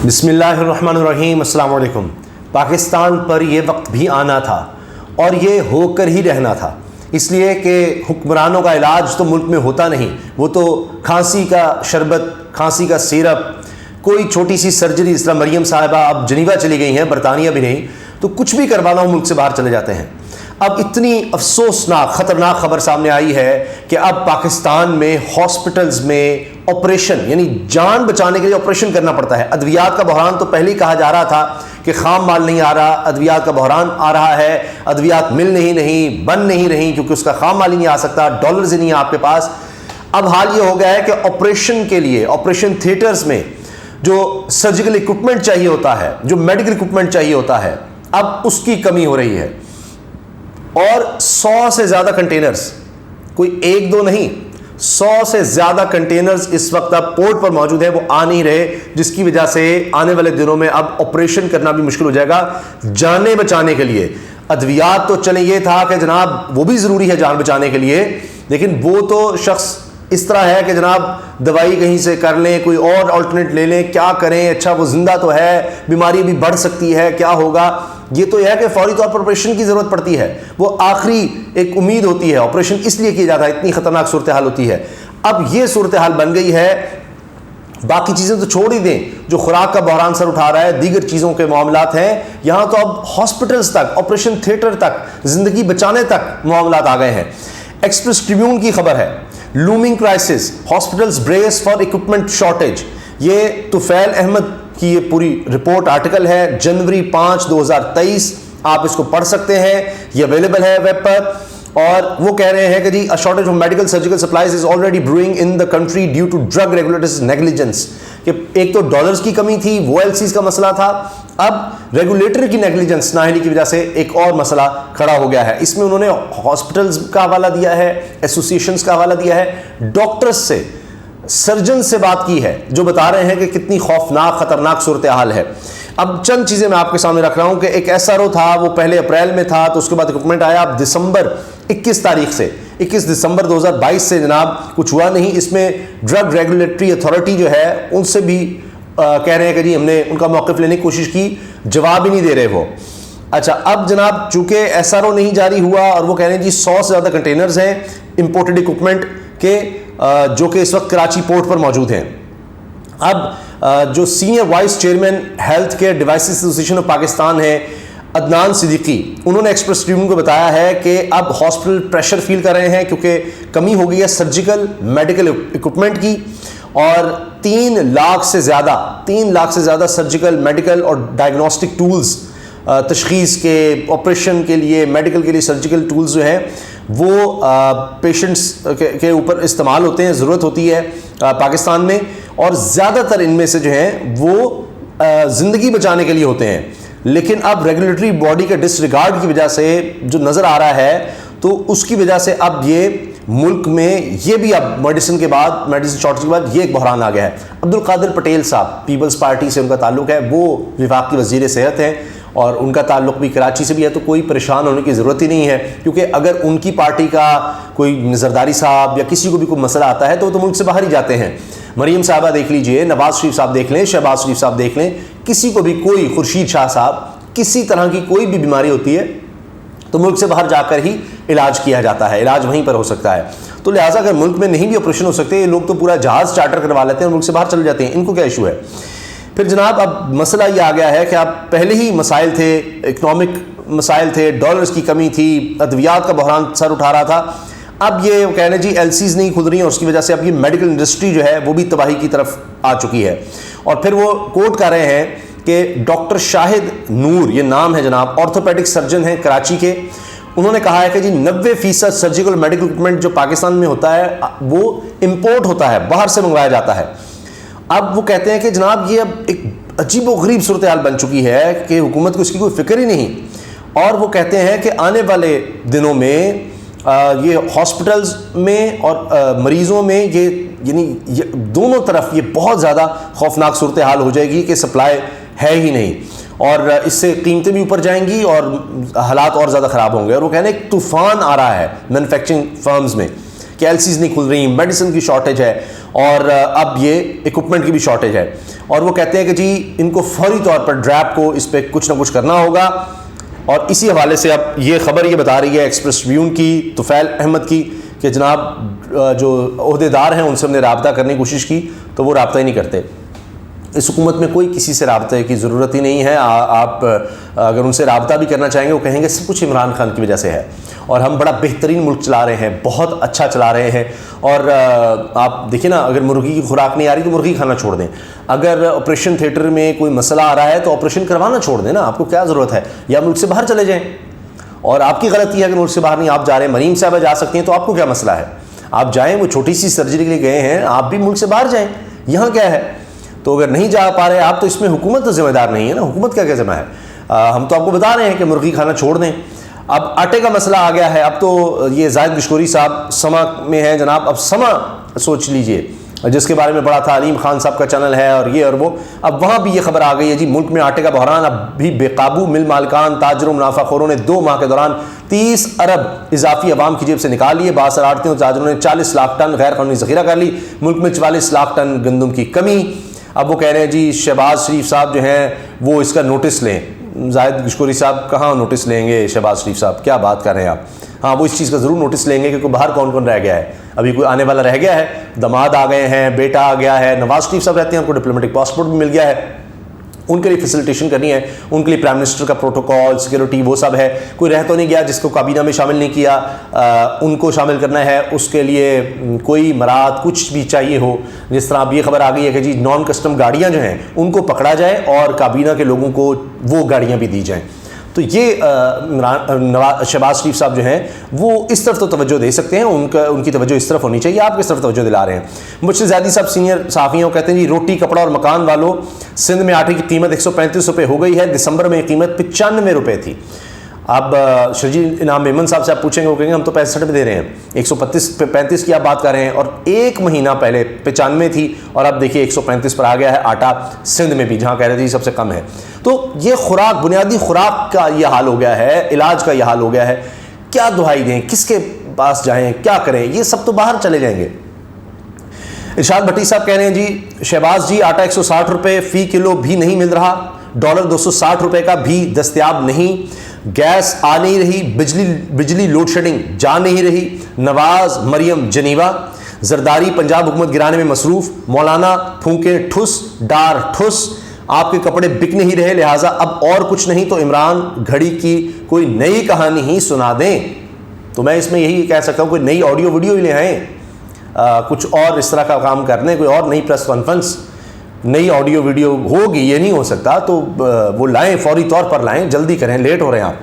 बिस्मिल्लाहिर्रहमानिर्रहीम, अस्सलाम वालेकुम। पाकिस्तान पर यह वक्त भी आना था और ये होकर ही रहना था, इसलिए कि हुक्मरानों का इलाज तो मुल्क में होता नहीं। वो तो खांसी का शरबत, खांसी का सिरप, कोई छोटी सी सर्जरी, जिस तरह मरियम साहिबा अब जनीवा चली गई हैं, बरतानिया भी नहीं, तो कुछ भी करवाना हो मुल्क से बाहर चले जाते हैं। अब इतनी अफसोसनाक ख़तरनाक खबर सामने आई है कि अब पाकिस्तान में हॉस्पिटल्स में ऑपरेशन, यानी जान बचाने के लिए ऑपरेशन करना पड़ता है। अद्वियात का बहरान तो पहले ही कहा जा रहा था कि खाम माल नहीं आ रहा, अद्वियात का बहरान आ रहा है, अद्वियात मिल नहीं बन नहीं रही क्योंकि उसका खाम माल ही नहीं आ सकता, डॉलर्स ही नहीं है आपके पास। अब हाल ये हो गया है कि ऑपरेशन के लिए, ऑपरेशन थिएटर्स में जो सर्जिकल इक्विपमेंट चाहिए होता है, जो मेडिकल इक्विपमेंट चाहिए होता है, अब उसकी कमी हो रही है। और 100 से ज़्यादा कंटेनर्स, कोई एक दो नहीं, 100 से ज़्यादा कंटेनर्स इस वक्त अब पोर्ट पर मौजूद है, वो आ नहीं रहे, जिसकी वजह से आने वाले दिनों में अब ऑपरेशन करना भी मुश्किल हो जाएगा जाने बचाने के लिए। अद्वियात तो चले, ये था कि जनाब वो भी ज़रूरी है जान बचाने के लिए, लेकिन वो तो शख्स इस तरह है कि जनाब दवाई कहीं से कर लें, कोई और अल्टरनेट ले लें, क्या करें, अच्छा वो जिंदा तो है, बीमारी भी बढ़ सकती है, क्या होगा। ये तो यह है कि फौरी तौर पर ऑपरेशन की ज़रूरत पड़ती है, वो आखिरी एक उम्मीद होती है, ऑपरेशन इसलिए किया जाता है, इतनी ख़तरनाक सूरत हाल होती है। अब ये सूरत हाल बन गई है, बाकी चीज़ें तो छोड़ ही दें, जो खुराक का बहरान सर उठा रहा है, दीगर चीज़ों के मामलात हैं, यहाँ तो अब हॉस्पिटल्स तक, ऑपरेशन थिएटर तक, ज़िंदगी बचाने तक मामलात आ गए हैं। एक्सप्रेस ट्रिब्यून की खबर है, looming crisis, hospitals brace for equipment shortage. ये तुफैल अहमद की ये पूरी रिपोर्ट आर्टिकल है, जनवरी 5, 2023। आप इसको पढ़ सकते हैं, ये अवेलेबल है वेब पर। और वो कह रहे हैं कि जी, a shortage of medical surgical supplies is already brewing in the country due to drug regulators negligence. कि एक तो डॉलर्स की कमी थी, वो एलसीज का मसला था, अब रेगुलेटर की नेग्लिजेंस, नाअहली की वजह से एक और मसला खड़ा हो गया है। इसमें उन्होंने हॉस्पिटल्स का हवाला दिया है, एसोसिएशंस का हवाला दिया है, डॉक्टर्स से, सर्जन से बात की है, जो बता रहे हैं कि कितनी खौफनाक खतरनाक सूरत हाल है। अब चंद चीज़ें मैं आपके सामने रख रहा हूं कि एक एसआरओ था, वो पहले अप्रैल में था, तो उसके बाद इक्विपमेंट आया। अब दिसंबर 21 तारीख से, 21 दिसंबर 2022 से जनाब कुछ हुआ नहीं। इसमें ड्रग रेगुलेटरी अथॉरिटी जो है, उनसे भी कह रहे हैं कि जी हमने उनका मौक़िफ़ लेने की कोशिश की, जवाब ही नहीं दे रहे वो। अच्छा, अब जनाब चूंकि एसआरओ नहीं जारी हुआ और वो कह रहे हैं जी 100 से ज़्यादा कंटेनर्स हैं इंपोर्टेड इक्विपमेंट के, जो कि इस वक्त कराची पोर्ट पर मौजूद हैं। अब जो senior vice chairman health care devices association of Pakistan है, अदनान सिद्दीकी, उन्होंने एक्सप्रेस ट्रिब्यून को बताया है कि अब हॉस्पिटल प्रेशर फील कर रहे हैं क्योंकि कमी हो गई है सर्जिकल मेडिकल इक्विपमेंट की, और 3 लाख से ज़्यादा सर्जिकल मेडिकल और डायग्नोस्टिक टूल्स, तशखीस के, ऑपरेशन के लिए, मेडिकल के लिए सर्जिकल टूल्स जो हैं वो पेशेंट्स के ऊपर इस्तेमाल होते हैं, ज़रूरत होती है पाकिस्तान में, और ज़्यादातर इनमें से जो हैं वो ज़िंदगी बचाने के लिए होते हैं। लेकिन अब रेगुलेटरी बॉडी के डिसरिगार्ड की वजह से जो नज़र आ रहा है, तो उसकी वजह से अब ये मुल्क में ये भी अब मेडिसिन शॉर्टेज के बाद ये एक बहरान आ गया है। अब्दुल कादिर पटेल साहब, पीपल्स पार्टी से उनका ताल्लुक है, वो विफाकी वज़ीर सेहत हैं और उनका ताल्लुक भी कराची से भी है, तो कोई परेशान होने की ज़रूरत ही नहीं है, क्योंकि अगर उनकी पार्टी का कोई जरदारी साहब या किसी को भी कोई मसला आता है तो वो तो मुल्क से बाहर ही जाते हैं। मरियम साहबा देख लीजिए, नवाज शरीफ साहब देख लें, शहबाज शरीफ साहब देख लें, किसी को भी कोई, खुर्शीद शाह साहब, किसी तरह की कोई भी बीमारी होती है तो मुल्क से बाहर जाकर ही इलाज किया जाता है, इलाज वहीं पर हो सकता है। तो लिहाजा अगर मुल्क में नहीं भी ऑपरेशन हो सकते, ये लोग तो पूरा जहाज़ चार्टर करवा लेते हैं और मुल्क से बाहर चले जाते हैं, इनको क्या इशू है। फिर जनाब अब मसला ये आ गया है कि अब पहले ही मसाइल थे, इकनॉमिक मसाइल थे, डॉलर्स की कमी थी, अद्वियात का बहरान सर उठा रहा था। अब ये कह रहे हैं जी एलसीज नहीं खुल रही हैं और उसकी वजह से अब ये मेडिकल इंडस्ट्री जो है वो भी तबाही की तरफ आ चुकी है। और फिर वो कोट कर रहे हैं कि डॉक्टर शाहिद नूर, ये नाम है जनाब, ऑर्थोपेडिक सर्जन हैं कराची के, उन्होंने कहा है कि जी 90% सर्जिकल मेडिकल इक्विपमेंट जो पाकिस्तान में होता है वो इम्पोर्ट होता है, बाहर से मंगवाया जाता है। अब वो कहते हैं कि जनाब ये अब एक अजीबोगरीब सूरत हाल बन चुकी है कि हुकूमत को इसकी कोई फिक्र ही नहीं। और वो कहते हैं कि आने वाले दिनों में ये हॉस्पिटल्स में और मरीज़ों में ये, यानी दोनों तरफ ये बहुत ज़्यादा खौफनाक सूरत हाल हो जाएगी कि सप्लाई है ही नहीं, और इससे कीमतें भी ऊपर जाएंगी और हालात और ज़्यादा ख़राब होंगे। और वो कहने एक तूफ़ान आ रहा है मैन्युफैक्चरिंग फर्म्स में कि एलसीज नहीं खुल रही, मेडिसिन की शॉर्टेज है और अब ये इक्विपमेंट की भी शॉर्टेज है। और वो कहते हैं कि जी इनको फौरी तौर पर ड्रैब को इस पर कुछ ना कुछ करना होगा। और इसी हवाले से अब ये खबर ये बता रही है एक्सप्रेस ट्रिब्यून की तुफैल अहमद की कि जनाब जो ओहदेदार हैं उनसे हमने रब्ता करने की कोशिश की तो वो रब्ता ही नहीं करते। इस हुकूमत में कोई किसी से रब्ते की ज़रूरत ही नहीं है। आप अगर उनसे रब्ता भी करना चाहेंगे वो कहेंगे सब कुछ इमरान खान की वजह से है और हम बड़ा बेहतरीन मुल्क चला रहे हैं, बहुत अच्छा चला रहे हैं। और आप देखिए ना, अगर मुर्गी की खुराक नहीं आ रही तो मुर्गी खाना छोड़ दें। अगर ऑपरेशन थिएटर में कोई मसला आ रहा है तो ऑपरेशन करवाना छोड़ दें ना, आपको क्या ज़रूरत है, या मुल्क से बाहर चले जाएँ। और आपकी गलती है अगर मुल्क से बाहर नहीं आप जा रहे हैं, मरीम साहब जा सकती हैं तो आपको क्या मसला है, आप जाएँ। वो छोटी सी सर्जरी के लिए गए हैं, आप भी मुल्क से बाहर जाएँ, यहाँ क्या है। तो अगर नहीं जा पा रहे आप तो इसमें हुकूमत तो जिम्मेदार नहीं है ना, हुकूमत क्या जिम्मा है। हम तो आपको बता रहे हैं कि मुर्गी खाना छोड़ दें। अब आटे का मसला आ गया है, अब तो ये जाहिद गिशकोरी साहब समा में हैं जनाब। अब समा सोच लीजिए, जिसके बारे में बड़ा था, अलीम खान साहब का चैनल है और ये और वो, अब वहाँ भी ये खबर आ गई है जी मुल्क में आटे का बहरान अब भी बेकाबू। मिल मालिकान, ताजरों, मुनाफाखोरों ने 2 माह के दौरान 30 अरब इजाफी अवाम की जेब से निकाल लिए। बासर आड़तियों ताजरों ने 40 लाख टन गैर कानूनी ज़ख़ीरा कर ली। मुल्क में 44 लाख टन गंदम की कमी। अब वो कह रहे हैं जी शहबाज शरीफ साहब जो हैं वो इसका नोटिस लें। जाहिद गिशकोरी साहब कहाँ नोटिस लेंगे, शहबाज शरीफ साहब क्या बात कर रहे हैं आप। हाँ, वो इस चीज़ का ज़रूर नोटिस लेंगे क्योंकि बाहर कौन कौन रह गया है, अभी कोई आने वाला रह गया है, दामाद आ गए हैं, बेटा आ गया है, नवाज शरीफ साहब रहते हैं, उनको डिप्लोमेटिक पासपोर्ट भी मिल गया है, उनके लिए फैसिलिटेशन करनी है, उनके लिए प्राइम मिनिस्टर का प्रोटोकॉल, सिक्योरिटी वो सब है। कोई रह तो नहीं गया जिसको काबीना में शामिल नहीं किया, उनको शामिल करना है, उसके लिए कोई मराद कुछ भी चाहिए हो। जिस तरह अब ये खबर आ गई है कि जी नॉन कस्टम गाड़ियाँ जो हैं उनको पकड़ा जाए और काबीना के लोगों को वो गाड़ियाँ भी दी जाएँ। तो ये शहबाज शरीफ साहब जो हैं वो इस तरफ तो तवज्जो दे सकते हैं, उनकी तवज्जो इस तरफ होनी चाहिए। आप किस तरफ तवज्जो दिला रहे हैं। मुझसे ज़्यादा साहब सीनियर सहाफ़ी हैं, वो कहते हैं जी रोटी कपड़ा और मकान वालों, सिंध में आटे की कीमत 135 रुपये हो गई है, दिसंबर में कीमत 95 रुपये थी। अब शर्जील इनाम मेमन साहब से आप पूछेंगे, वो कहेंगे हम तो 65 में दे रहे हैं, 135 की आप बात कर रहे हैं और 1 महीना पहले 95 थी और अब देखिए 135 पर आ गया है आटा सिंध में भी, जहाँ कह रहे थे सबसे कम है। तो ये खुराक, बुनियादी खुराक का ये हाल हो गया है, इलाज का ये हाल हो गया है। क्या दुहाई दें, किसके पास जाएं, क्या करें, ये सब तो बाहर चले जाएंगे। इरशाद भट्टी साहब कह रहे हैं जी शहबाज जी आटा 160 रुपये फ़ी किलो भी नहीं मिल रहा, डॉलर 260 रुपये का भी दस्तयाब नहीं, गैस आ नहीं रही, बिजली लोड शेडिंग जा नहीं रही। नवाज मरियम जनीवा, जरदारी पंजाब हुकूमत गिराने में मसरूफ, मौलाना फूंके ठुस डार ठुस, आपके कपड़े बिक नहीं रहे लिहाजा अब और कुछ नहीं तो इमरान घड़ी की कोई नई कहानी ही सुना दें। तो मैं इसमें यही कह सकता हूँ कोई नई ऑडियो वीडियो ही ले आएँ, कुछ और इस तरह का काम करने, कोई और नई प्रेस कॉन्फ्रेंस, नई ऑडियो वीडियो होगी, ये नहीं हो सकता तो वो लाएं, फौरी तौर पर लाएं, जल्दी करें, लेट हो रहे हैं आप।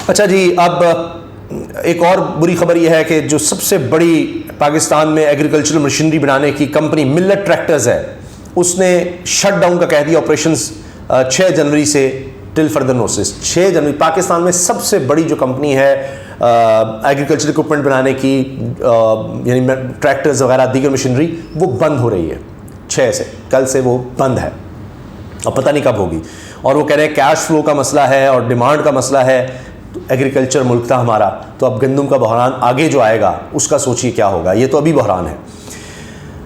अच्छा जी, अब एक और बुरी खबर यह है कि जो सबसे बड़ी पाकिस्तान में एग्रीकल्चरल मशीनरी बनाने की कंपनी मिल्लत ट्रैक्टर्स है, उसने शट डाउन का कह दिया ऑपरेशंस 6 जनवरी से टिल फर्दर नोटिस। 6 जनवरी पाकिस्तान में सबसे बड़ी जो कंपनी है एग्रीकल्चर इक्विपमेंट बनाने की, यानी ट्रैक्टर्स वगैरह दीगर मशीनरी, वो बंद हो रही है 6 से, कल से वो बंद है और पता नहीं कब होगी। और वो कह रहे हैं कैश फ्लो का मसला है और डिमांड का मसला है। तो एग्रीकल्चर मुल्क था हमारा, तो अब गंदम का बहरान आगे जो आएगा उसका सोचिए क्या होगा, ये तो अभी बहरान है।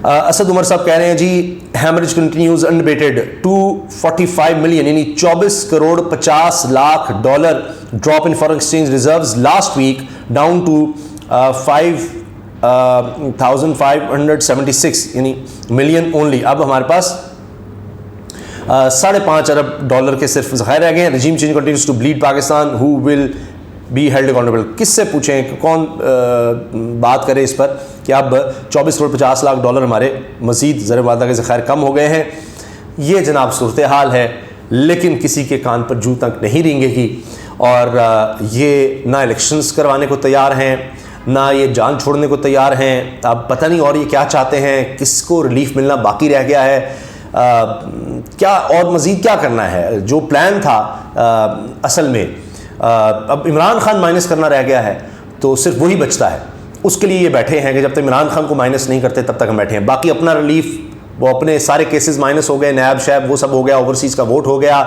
असद उमर साहब कह रहे हैं ji haemorrhage continues unabated 245 million यानी 24 crore 50 lakh dollar drop in foreign exchange reserves last week down to 5,576 यानी मिलियन ओनली। अब हमारे पास 5.5 अरब डॉलर के सिर्फ ज़खायर रह गए हैं। Regime change continues to bleed Pakistan, who will be held accountable. किससे पूछें, कौन बात करे इस पर कि अब 24 करोड़ 50 लाख डॉलर हमारे मज़ीद ज़र वादा के ज़खायर कम हो गए हैं। ये जनाब सूरत हाल है, लेकिन किसी के कान पर जू तक नहीं रेंगेगी। और ये ना इलेक्शंस करवाने को तैयार हैं, ना ये जान छोड़ने को तैयार हैं। अब पता नहीं और ये क्या चाहते हैं, किसको रिलीफ मिलना बाकी रह गया है, क्या और मज़ीद क्या करना है। जो प्लान था असल में अब इमरान खान माइनस करना रह गया है, तो सिर्फ वही बचता है। उसके लिए ये बैठे हैं कि जब तक इमरान खान को माइनस नहीं करते तब तक हम बैठे हैं। बाकी अपना रिलीफ, वो अपने सारे केसेस माइनस हो गए, नैब शैब वो सब हो गया, ओवरसीज़ का वोट हो गया,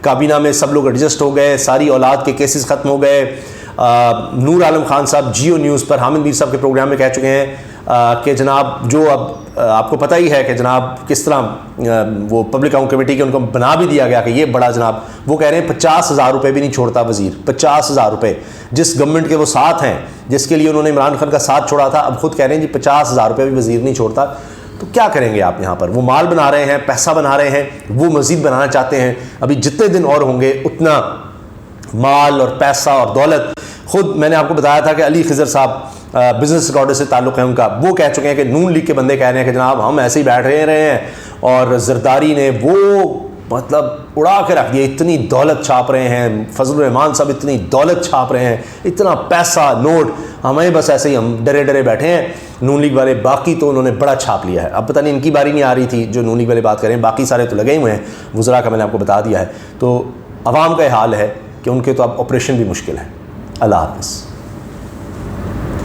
काबीना में सब लोग एडजस्ट हो गए, सारी औलाद के केसेस ख़त्म हो गए। नूर आलम खान साहब जियो न्यूज़ पर हामिद मीर साहब के प्रोग्राम में कह चुके हैं कि जनाब जो अब आपको पता ही है कि जनाब किस तरह वो पब्लिक अकाउंट कमेटी के उनको बना भी दिया गया कि ये बड़ा जनाब, वो कह रहे हैं 50,000 रुपये भी नहीं छोड़ता वज़ीर, 50,000 रुपये जिस गवर्नमेंट के वो साथ हैं, जिसके लिए उन्होंने इमरान खान का साथ छोड़ा था, अब खुद कह रहे हैं जी 50,000 रुपये भी वज़ीर नहीं छोड़ता। तो क्या करेंगे आप यहाँ पर? वो माल बना रहे हैं, पैसा बना रहे हैं, वो मज़ीद बनाना चाहते हैं। अभी जितने दिन और होंगे उतना माल और पैसा और दौलत। खुद मैंने आपको बताया था कि अली खिजर साहब बिजनेस रिकॉर्डर से ताल्लुक़ है उनका, वो कह चुके हैं कि नून लीग के बंदे कह रहे हैं कि जनाब हम ऐसे ही बैठ रहे हैं, और जरदारी ने वो मतलब उड़ा के रख दिया, इतनी दौलत छाप रहे हैं, फजलुर रहमान साहब इतनी दौलत छाप रहे हैं, इतना पैसा नोट, हमें बस ऐसे ही हम डरे डरे बैठे हैं नून लीग वाले, बाकी तो उन्होंने बड़ा छाप लिया है। अब पता नहीं इनकी बारी नहीं आ रही थी जो नून लीग वाले बात करें, बाकी सारे तो लगे हुए हैं, वज़रा का मैंने आपको बता दिया है। तो अवाम का हाल है कि उनके तो अब ऑपरेशन भी मुश्किल है। अल्लाह हाफ़िज़।